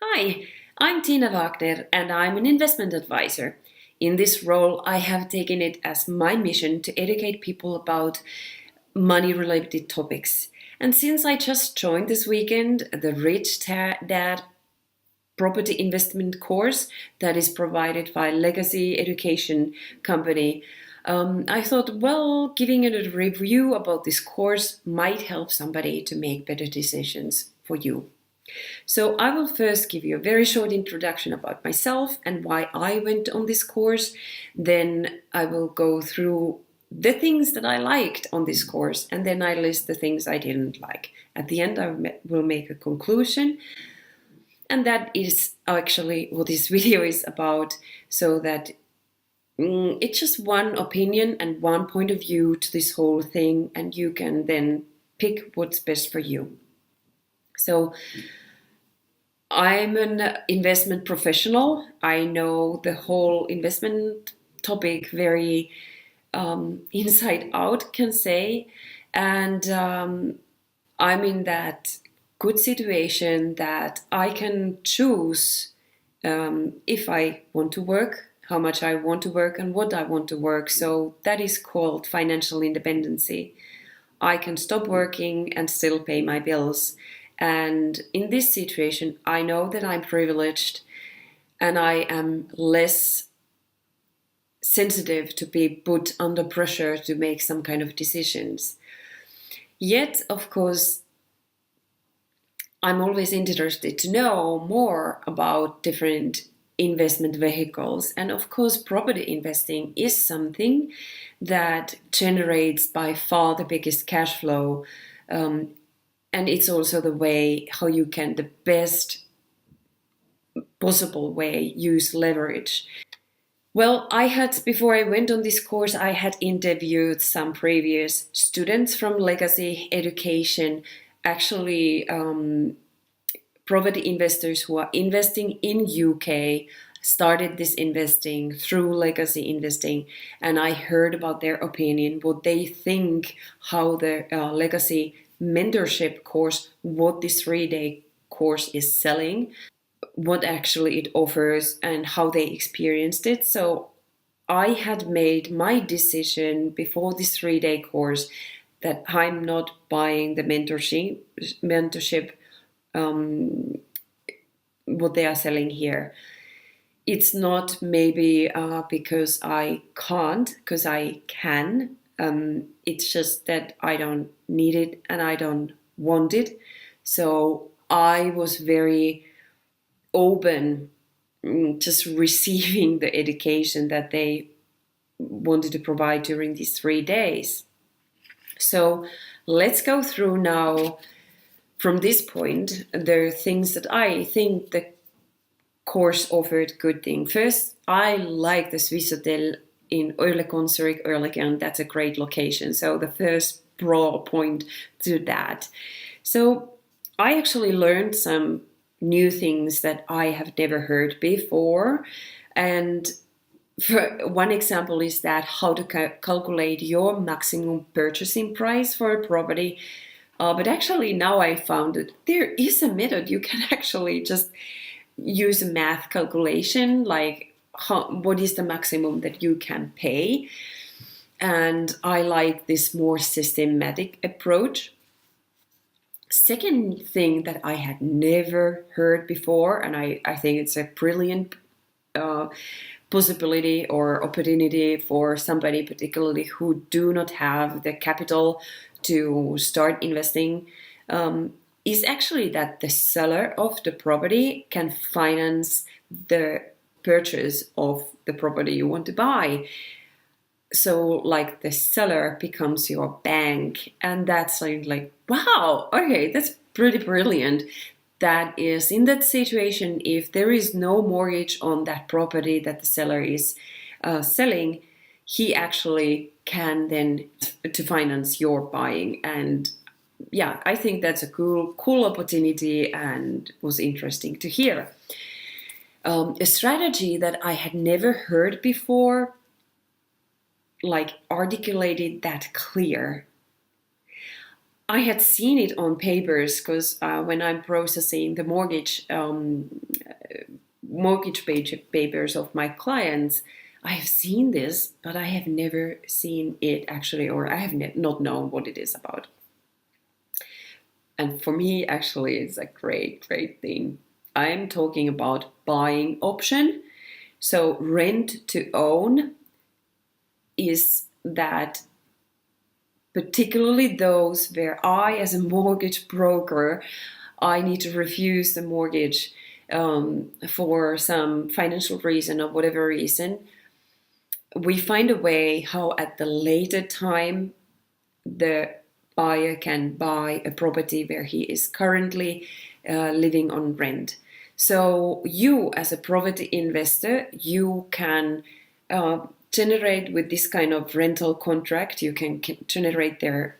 Hi, I'm Tina Wagner and I'm an investment advisor. In this role, I have taken it as my mission to educate people about money related topics. And since I just joined this weekend the Dad property investment course that is provided by Legacy Education Company, I thought, well, giving it a review about this course might help somebody to make better decisions for you. So I will first give you a very short introduction about myself and why I went on this course. Then I will go through the things that I liked on this course, and then I list the things I didn't like. At the end, I will make a conclusion, and that is actually what this video is about, so that it's just one opinion and one point of view to this whole thing, and you can then pick what's best for you. So I'm an investment professional. I know the whole investment topic very inside out, can say. And I'm in that good situation that I can choose if I want to work, how much I want to work, and what I want to work. So that is called financial independency. I can stop working and still pay my bills. And in this situation, I know that I'm privileged and I am less sensitive to be put under pressure to make some kind of decisions. Yet, of course, I'm always interested to know more about different investment vehicles. And of course, property investing is something that generates by far the biggest cash flow. And it's also the way how you can, the best possible way, use leverage. Well, before I went on this course, I had interviewed some previous students from Legacy Education, actually property investors who are investing in UK, started this investing through Legacy Investing, and I heard about their opinion, what they think, how the Legacy mentorship course, what this 3-day course is selling, what actually it offers, and how they experienced it. So I had made my decision before this 3-day course that I'm not buying the mentorship what they are selling here. It's not maybe because I can't, because I can. It's just that I don't need it and I don't want it. So I was very open, just receiving the education that they wanted to provide during these 3 days. So let's go through now from this point the things that I think the course offered good thing. First, I like the Swiss Hotel in Oerlikon, Oerlikon. That's a great location. So the first broad point to that. So I actually learned some new things that I have never heard before. And for one example is that how to calculate your maximum purchasing price for a property. But actually now I found that there is a method. You can actually just use a math calculation, like what is the maximum that you can pay. And I like this more systematic approach. Second thing that I had never heard before, and I think it's a brilliant possibility or opportunity for somebody particularly who do not have the capital to start investing, is actually that the seller of the property can finance the purchase of the property you want to buy. So like the seller becomes your bank, and that's like wow, okay, that's pretty brilliant. That is, in that situation, if there is no mortgage on that property that the seller is selling, he actually can then to finance your buying. And yeah, I think that's a cool opportunity and was interesting to hear. A strategy that I had never heard before, like articulated that clear. I had seen it on papers because when I'm processing the papers of my clients, I have seen this, but I have never seen it actually, or I have not known what it is about. And for me, actually, it's a great, great thing. I'm talking about buying option. So rent to own is that, particularly those where I, as a mortgage broker, I need to refuse the mortgage for some financial reason or whatever reason. We find a way how at the later time the buyer can buy a property where he is currently living on rent. So you, as a property investor, you can generate with this kind of rental contract, you can generate their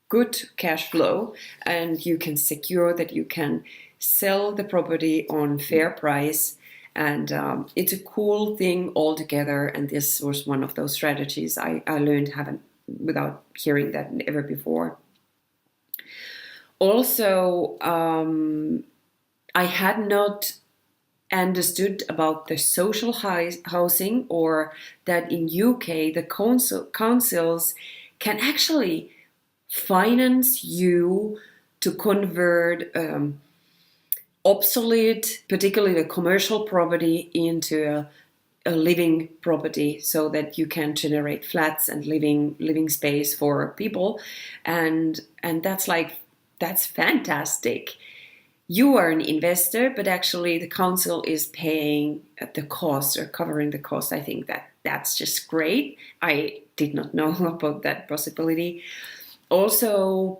good cash flow, and you can secure that you can sell the property on fair price. And it's a cool thing altogether. And this was one of those strategies I learned without hearing that ever before. Also, I had not understood about the social housing, or that in UK the councils can actually finance you to convert obsolete, particularly the commercial property, into a living property, so that you can generate flats and living space for people, and that's fantastic. You are an investor, but actually the council is paying the cost or covering the cost. I think that's just great. I did not know about that possibility. Also,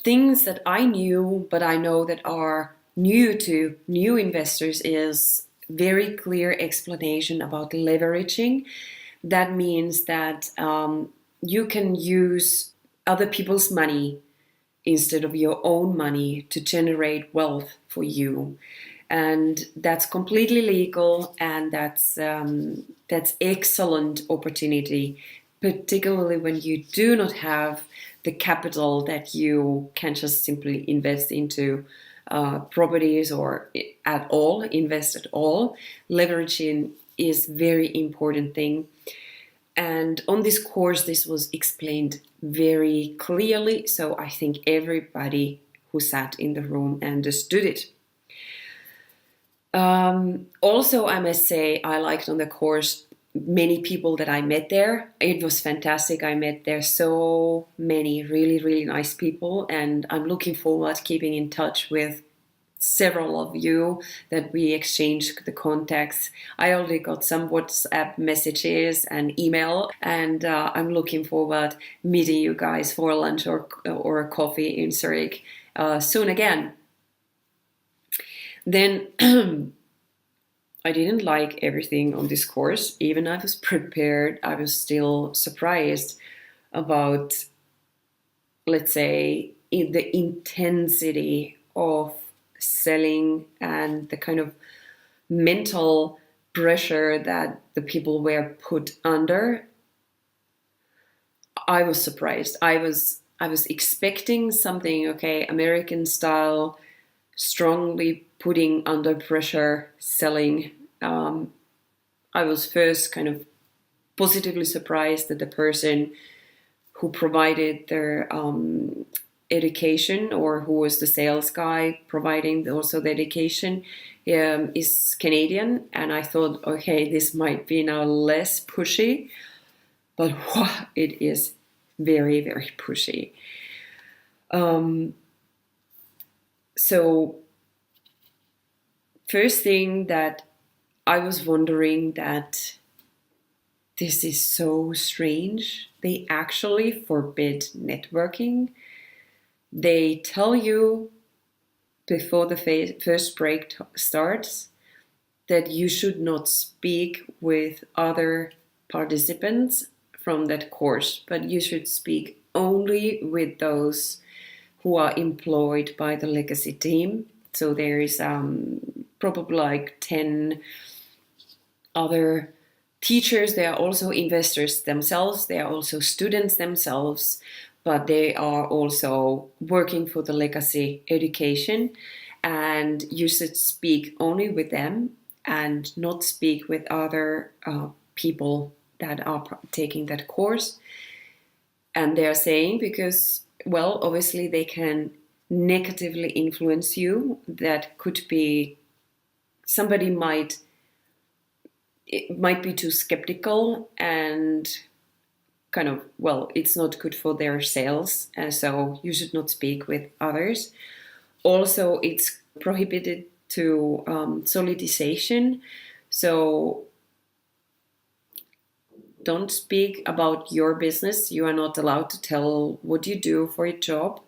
things that I knew, but I know that are new to new investors, is very clear explanation about leveraging. That means that you can use other people's money instead of your own money to generate wealth for you. And that's completely legal, and that's excellent opportunity, particularly when you do not have the capital that you can just simply invest into properties or invest at all. Leveraging is very important thing. And on this course, this was explained very clearly. So I think everybody who sat in the room understood it. Also, I must say, I liked on the course many people that I met there. It was fantastic. I met there so many really, really nice people. And I'm looking forward to keeping in touch with several of you, that we exchanged the contacts. I already got some WhatsApp messages and email, and I'm looking forward meeting you guys for lunch or a coffee in Zurich soon again. Then I didn't like everything on this course. Even I was prepared, I was still surprised about, let's say, the intensity of selling and the kind of mental pressure that the people were put under. I was surprised. I was expecting something, okay, American style, strongly putting under pressure selling. I was first kind of positively surprised that the person who provided their education, or who was the sales guy providing also the education, is Canadian. And I thought, okay, this might be now less pushy, but it is very, very pushy. So first thing that I was wondering, that this is so strange. They actually forbid networking. They tell you before the first break starts that you should not speak with other participants from that course, but you should speak only with those who are employed by the legacy team. So there is probably like 10 other teachers. They are also investors themselves. They are also students themselves. but they are also working for the legacy education, and you should speak only with them and not speak with other people that are taking that course. And they're saying because, well, obviously they can negatively influence you. That could be somebody might be too skeptical and kind of, well, it's not good for their sales, and so you should not speak with others. Also, it's prohibited to solidization, so don't speak about your business. You are not allowed to tell what you do for your job,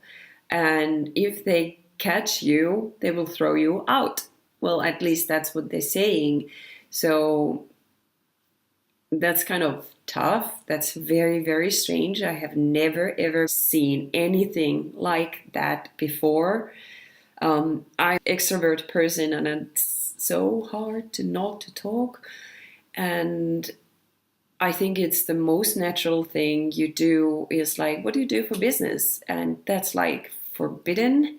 and if they catch you, they will throw you out. Well, at least that's what they're saying. So that's kind of tough. That's very, very strange. I have never ever seen anything like that before. I'm an extrovert person, and it's so hard to not to talk. And I think it's the most natural thing you do is like, what do you do for business? And that's like forbidden.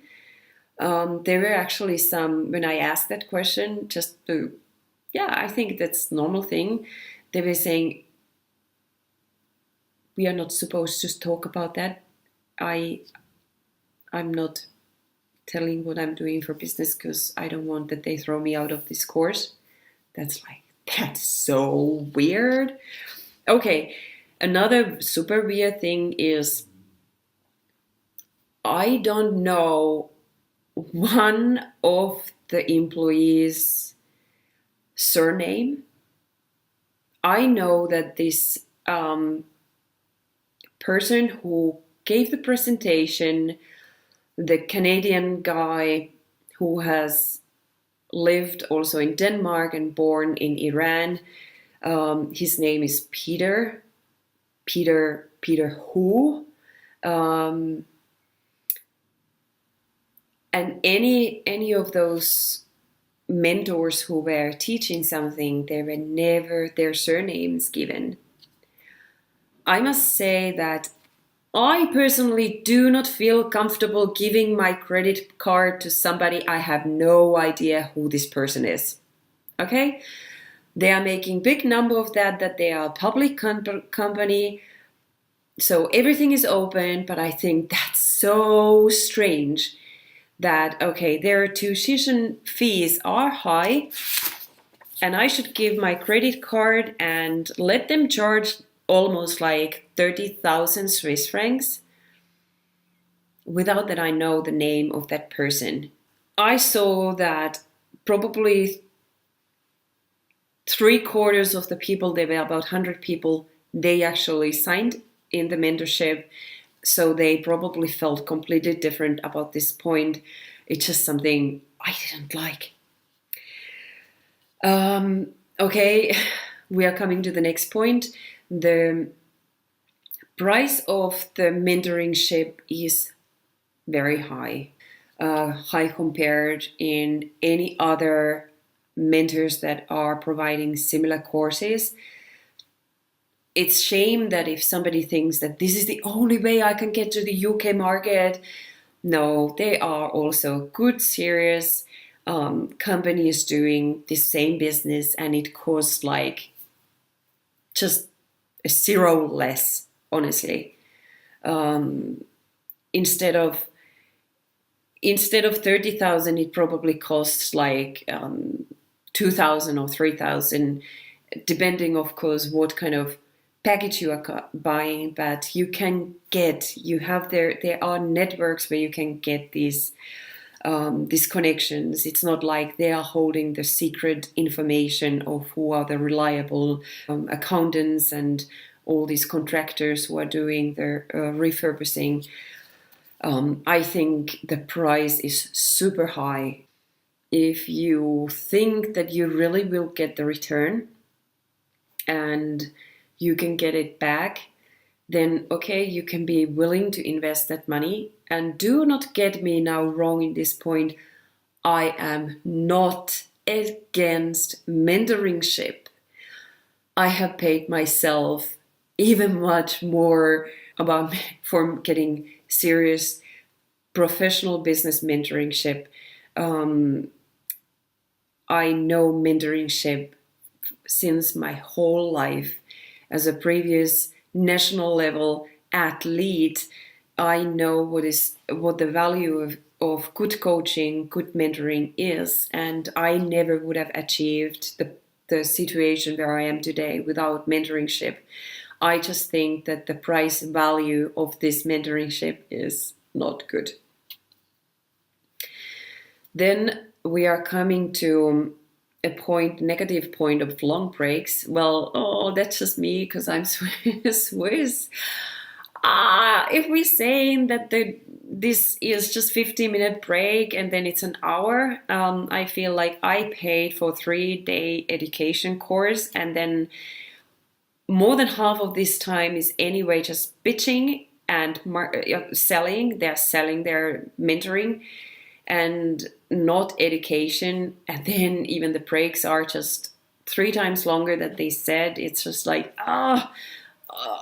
There were actually some, when I asked that question, just to, yeah, I think that's normal thing. They were saying, we are not supposed to talk about that. I'm not telling what I'm doing for business because I don't want that they throw me out of this course. That's so weird. Okay, another super weird thing is I don't know one of the employees' surname. I know that this person who gave the presentation, the Canadian guy who has lived also in Denmark and born in Iran, his name is Peter Hu. And any of those mentors who were teaching something, there were never their surnames given. I must say that I personally do not feel comfortable giving my credit card to somebody I have no idea who this person is. Okay? They are making big number of that they are a public company. So everything is open, but I think that's so strange that, okay, their tuition fees are high and I should give my credit card and let them charge almost like 30,000 Swiss francs without that I know the name of that person. I saw that probably 3/4 of the people, there were about 100 people, they actually signed in the mentorship. So they probably felt completely different about this point. It's just something I didn't like. Okay, we are coming to the next point. The price of the mentoringship is very high. High compared in any other mentors that are providing similar courses. It's shame that if somebody thinks that this is the only way I can get to the UK market. No, there are also good, serious companies doing the same business, and it costs like just a zero less, honestly. Instead of 30,000, it probably costs like 2,000 or 3,000, depending, of course, what kind of package you are buying. But you have there are networks where you can get these connections. It's not like they are holding the secret information of who are the reliable accountants and all these contractors who are doing their refurbishing. I think the price is super high. If you think that you really will get the return and you can get it back, then okay, you can be willing to invest that money. And do not get me now wrong in this point. I am not against mentoringship. I have paid myself even much more about for getting serious professional business mentorship. I know mentorship since my whole life. As a previous national level athlete, I know what the value of good coaching, good mentoring is, and I never would have achieved the situation where I am today without mentorship. I just think that the price value of this mentorship is not good. Then we are coming to a negative point of long breaks. Well, that's just me because I'm Swiss. If we're saying that this is just 15-minute break and then it's an hour, I feel like I paid for 3-day education course, and then more than half of this time is anyway just bitching and selling. They're selling their mentoring and not education. And then even the breaks are just 3 times longer than they said. It's just like, I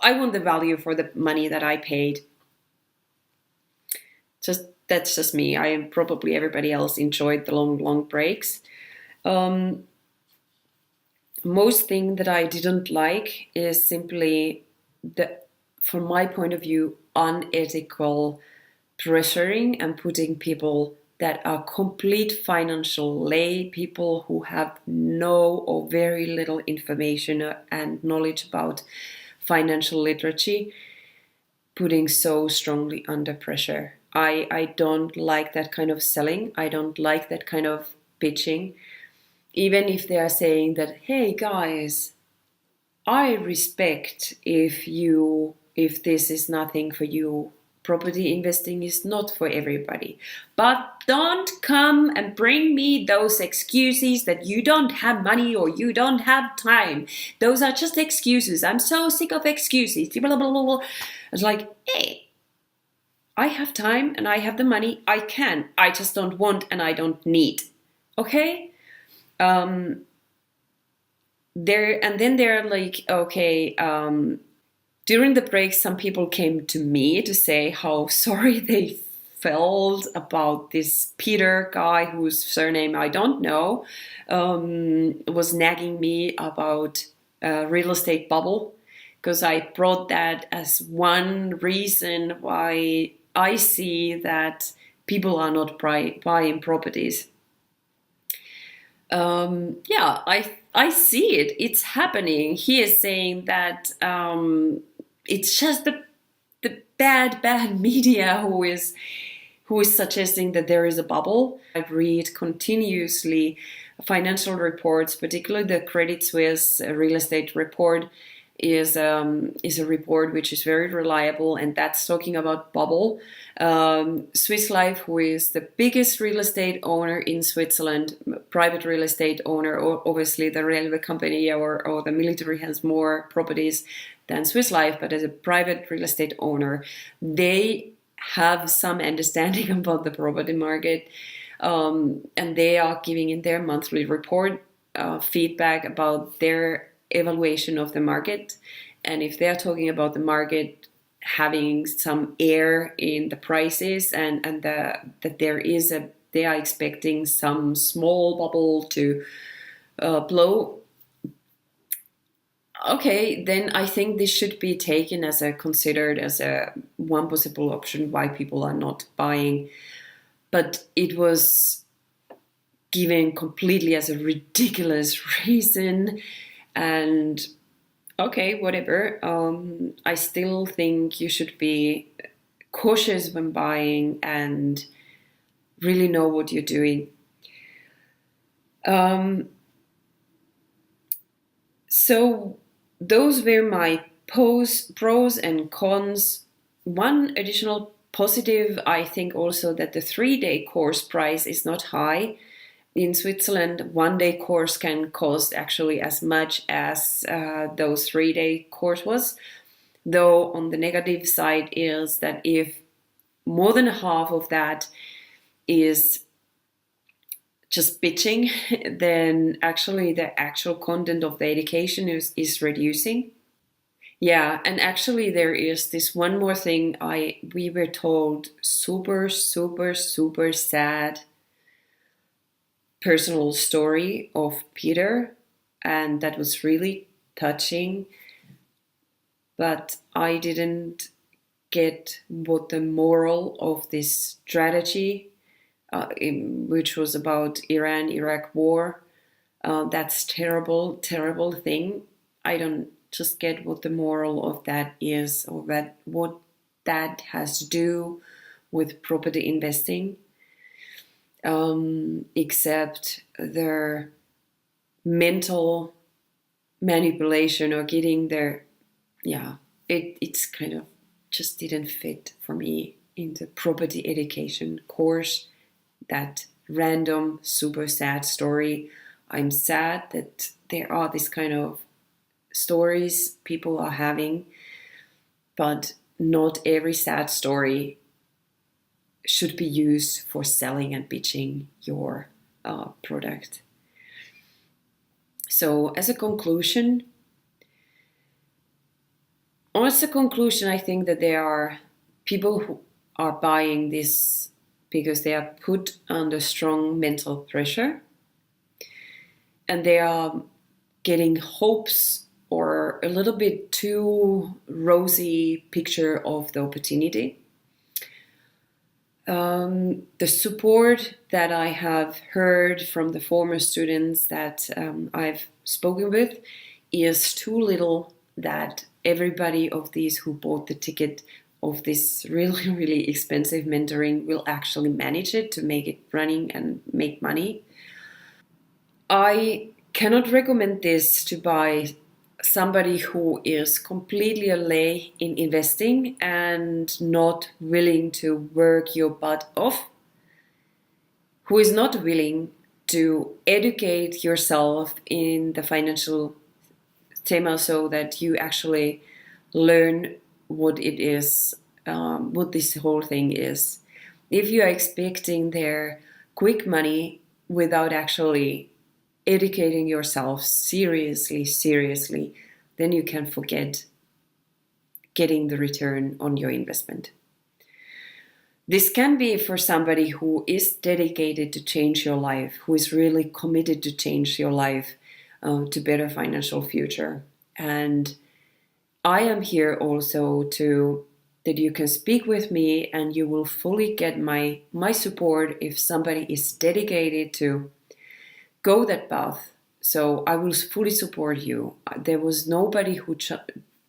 want the value for the money that I paid. That's just me. I am probably everybody else enjoyed the long breaks. Most thing that I didn't like is simply from my point of view, unethical pressuring and putting people that are complete financial lay people who have no or very little information and knowledge about financial literacy, putting so strongly under pressure. I don't like that kind of selling. I don't like that kind of pitching. Even if they are saying that, hey guys, I respect if this is nothing for you. Property investing is not for everybody. But don't come and bring me those excuses that you don't have money or you don't have time. Those are just excuses. I'm so sick of excuses. Blah, blah, blah, blah. It's like, hey, I have time and I have the money. I can. I just don't want and I don't need. Okay? Then they're like, okay, during the break, some people came to me to say how sorry they felt about this Peter guy whose surname I don't know, was nagging me about real estate bubble, because I brought that as one reason why I see that people are not buying properties. I see it. It's happening. He is saying that it's just the bad media who is suggesting that there is a bubble. I read continuously financial reports, particularly the Credit Suisse real estate report is a report which is very reliable, and that's talking about bubble. Swiss Life, who is the biggest real estate owner in Switzerland, private real estate owner, or obviously the railway company or the military has more properties than Swiss Life, but as a private real estate owner, they have some understanding about the property market, and they are giving in their monthly report feedback about their evaluation of the market. And if they're talking about the market having some air in the prices and that they are expecting some small bubble to blow, okay, then I think this should be taken as considered as a one possible option why people are not buying. But it was given completely as a ridiculous reason. And okay, whatever. I still think you should be cautious when buying and really know what you're doing. So those were my pros and cons. One additional positive, I think also that the 3-day course price is not high. In Switzerland, 1-day course can cost actually as much as those 3-day course was. Though on the negative side is that if more than half of that is just bitching, then actually the actual content of the education is reducing. Yeah, and actually there is this one more thing we were told, super, super, super sad personal story of Peter, and that was really touching, but I didn't get what the moral of this strategy, which was about Iran-Iraq war. That's terrible, terrible thing. I don't just get what the moral of that is, or what that has to do with property investing, except their mental manipulation or getting their, yeah, it's kind of just didn't fit for me in the property education course. That random, super sad story. I'm sad that there are these kind of stories people are having, but not every sad story should be used for selling and pitching your product. So, as a conclusion, I think that there are people who are buying this because they are put under strong mental pressure and they are getting hopes or a little bit too rosy picture of the opportunity. The support that I have heard from the former students that I've spoken with is too little that everybody of these who bought the ticket of this really, really expensive mentoring will actually manage it to make it running and make money. I cannot recommend this to buy somebody who is completely a lay in investing and not willing to work your butt off, who is not willing to educate yourself in the financial tema so that you actually learn what it is, what this whole thing is. If you are expecting their quick money without actually educating yourself seriously, then you can forget getting the return on your investment. This can be for somebody who is dedicated to change your life, who is really committed to change your life to better financial future. And I am here also to that you can speak with me and you will fully get my support if somebody is dedicated to go that path. So I will fully support you. There was nobody who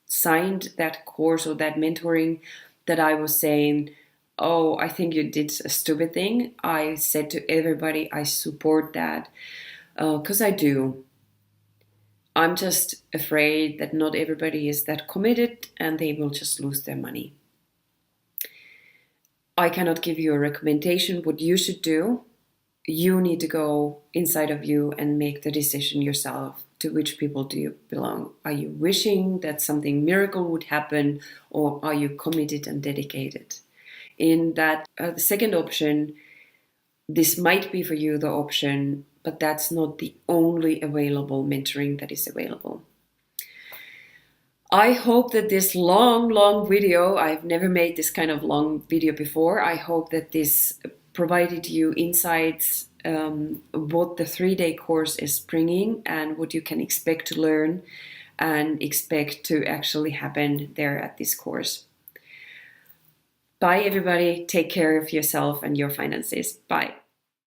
signed that course or that mentoring that I was saying, oh, I think you did a stupid thing. I said to everybody, I support that because I do. I'm just afraid that not everybody is that committed and they will just lose their money. I cannot give you a recommendation what you should do. You need to go inside of you and make the decision yourself. To which people do you belong? Are you wishing that something miracle would happen, or are you committed and dedicated? In that the second option, this might be for you the option, but that's not the only available mentoring that is available. I hope that this long video, I've never made this kind of long video before. I hope that this provided you insights what the 3-day course is bringing and what you can expect to learn and expect to actually happen there at this course. Bye everybody, take care of yourself and your finances. Bye.